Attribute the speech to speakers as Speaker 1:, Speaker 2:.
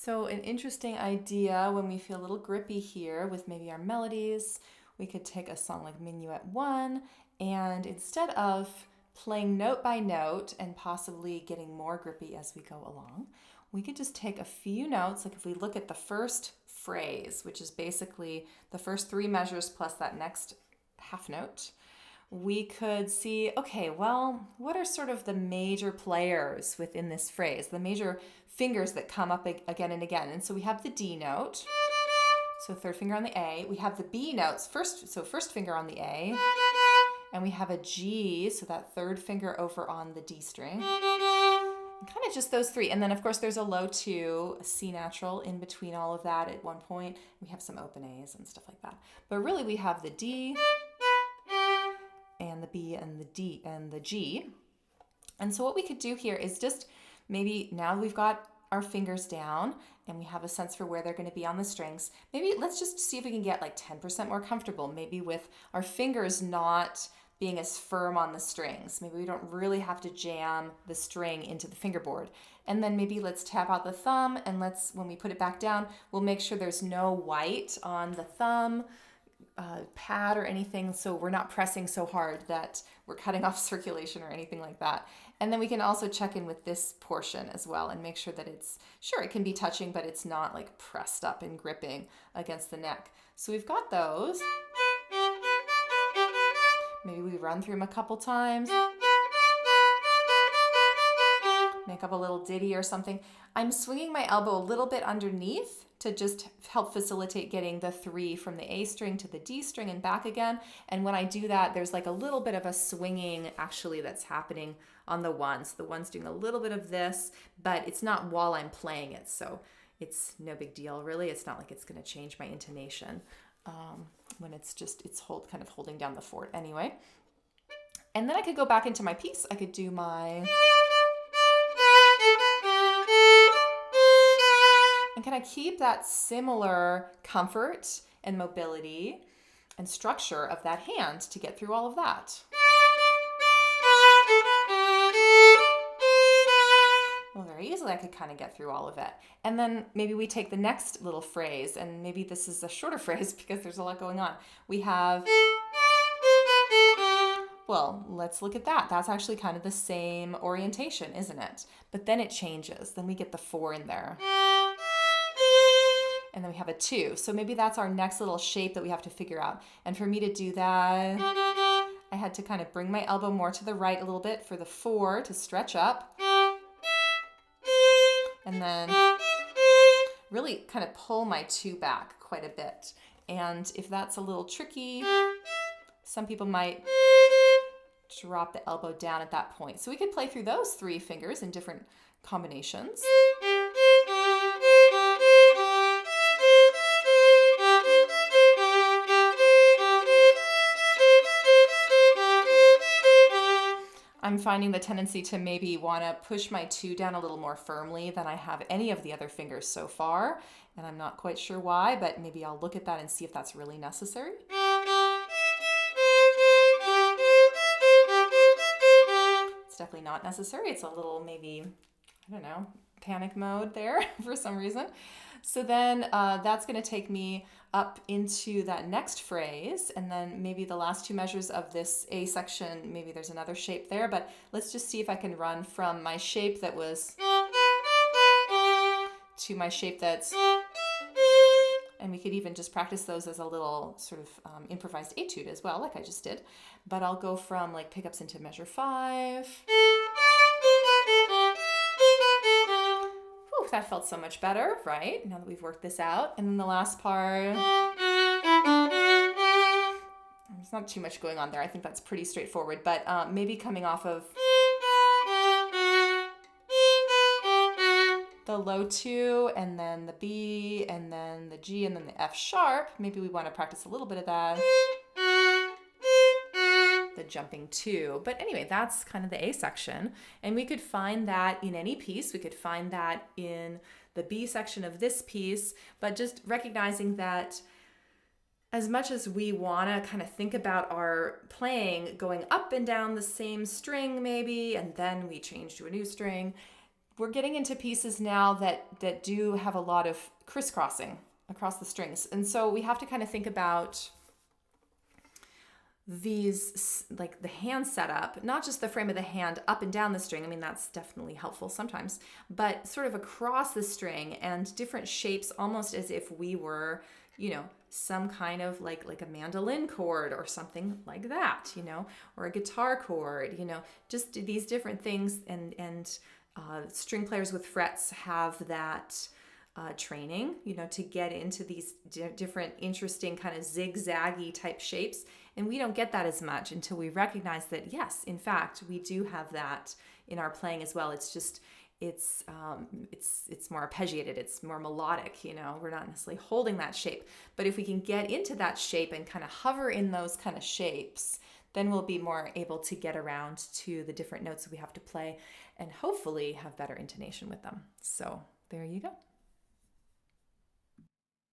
Speaker 1: So an interesting idea when we feel a little grippy here with maybe our melodies, we could take a song like Minuet 1 and instead of playing note by note and possibly getting more grippy as we go along, we could just take a few notes. Like if we look at the first phrase, which is basically the first three measures plus that next half note, we could see, okay, well, what are sort of the major players within this phrase, the major fingers that come up again and again? And so we have the D note, so third finger on the A. We have the B notes, first finger on the A. And we have a G, so that third finger over on the D string. And kind of just those three. And then, of course, there's a low 2, a C natural in between all of that at one point. We have some open A's and stuff like that. But really, we have the D and the B and the D and the G. And so what we could do here is just maybe now we've got our fingers down and we have a sense for where they're going to be on the strings. Maybe let's just see if we can get like 10% more comfortable, maybe with our fingers not being as firm on the strings. Maybe we don't really have to jam the string into the fingerboard. And then maybe let's tap out the thumb and when we put it back down, we'll make sure there's no white on the thumb pad or anything, so we're not pressing so hard that we're cutting off circulation or anything like that. And then we can also check in with this portion as well and make sure that it can be touching, but it's not like pressed up and gripping against the neck. So we've got those. Maybe we run through them a couple times. Make up a little ditty or something. I'm swinging my elbow a little bit underneath to just help facilitate getting the 3 from the A string to the D string and back again. And when I do that, there's like a little bit of a swinging actually that's happening on the 1. So the 1's doing a little bit of this, but it's not while I'm playing it. So it's no big deal, really. It's not like it's going to change my intonation when it's kind of holding down the fort anyway. And then I could go back into my piece. I could do my... And can I keep that similar comfort and mobility and structure of that hand to get through all of that? Well, very easily I could kind of get through all of it. And then maybe we take the next little phrase, and maybe this is a shorter phrase because there's a lot going on. We have... Well, let's look at that. That's actually kind of the same orientation, isn't it? But then it changes. Then we get the 4 in there. And then we have a 2. So maybe that's our next little shape that we have to figure out. And for me to do that, I had to kind of bring my elbow more to the right a little bit for the 4 to stretch up. And then really kind of pull my 2 back quite a bit. And if that's a little tricky, some people might drop the elbow down at that point. So we could play through those 3 fingers in different combinations. I'm finding the tendency to maybe want to push my 2 down a little more firmly than I have any of the other fingers so far. And I'm not quite sure why, but maybe I'll look at that and see if that's really necessary. It's definitely not necessary. It's a little maybe, I don't know, panic mode there for some reason. So then that's going to take me up into that next phrase, and then maybe the last 2 measures of this A section, maybe there's another shape there, but let's just see if I can run from my shape that was to my shape that's, and we could even just practice those as a little sort of improvised etude as well, like I just did. But I'll go from like pickups into measure 5. Whew, that felt so much better, right? Now that we've worked this out. And then the last part, there's not too much going on there. I think that's pretty straightforward, but maybe coming off of the low 2 and then the B and then the G and then the F sharp. Maybe we want to practice a little bit of that. The jumping 2. But anyway, that's kind of the A section. And we could find that in any piece. We could find that in the B section of this piece, but just recognizing that as much as we want to kind of think about our playing going up and down the same string maybe, and then we change to a new string, we're getting into pieces now that do have a lot of crisscrossing across the strings. And so we have to kind of think about these, like the hand setup, not just the frame of the hand up and down the string. I mean, that's definitely helpful sometimes, but sort of across the string and different shapes, almost as if we were, some kind of like a mandolin chord or something like that, or a guitar chord, just these different things. And string players with frets have that training, to get into these different interesting kind of zigzaggy type shapes. And we don't get that as much until we recognize that, yes, in fact, we do have that in our playing as well. It's just, it's more arpeggiated, it's more melodic, we're not necessarily holding that shape. But if we can get into that shape and kind of hover in those kind of shapes, then we'll be more able to get around to the different notes that we have to play and hopefully have better intonation with them. So there you go.